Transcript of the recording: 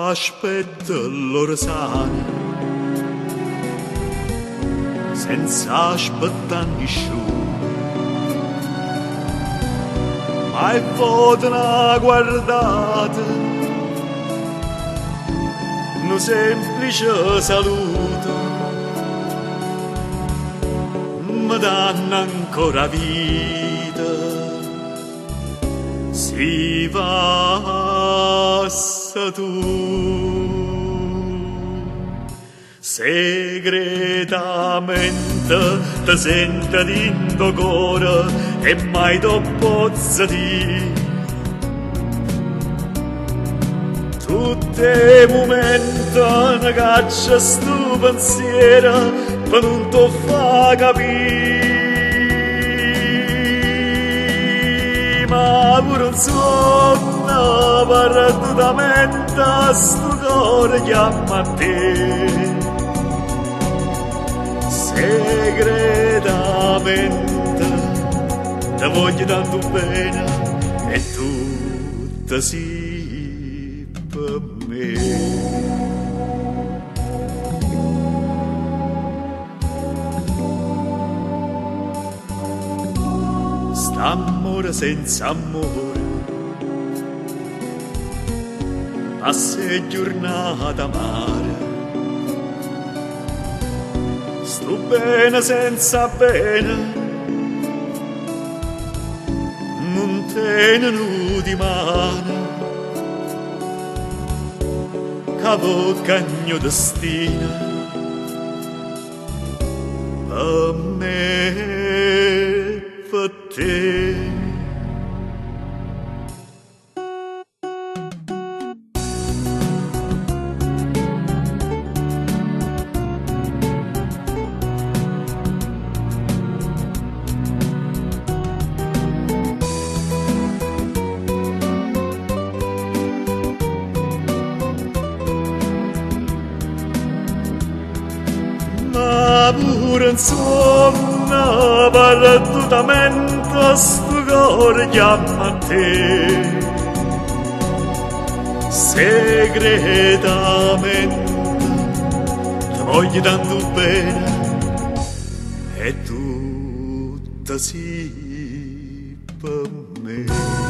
aspetta l'orsana senza aspettare nessuno, ma è una guardata, un semplice saluto mi danno ancora vita. Si passa tu segretamente ti senti dentro cuore e mai ti pozza dire tutti i momenti ne caccia sto pensiero per non ti fa capire, ma pure un sonno perdutamente sto cuore chiama a te segretamente, ti voglio tanto bene e tu sei per me. St'amore senza amore, passa giornata amare, sto bene senza bene, non tengono di mano, cavo cagno destino, per me, per te. Ma pure insomma perdutamente sto cuore chiama a te segretamente, ti voglio tanto bene e tu sei per me.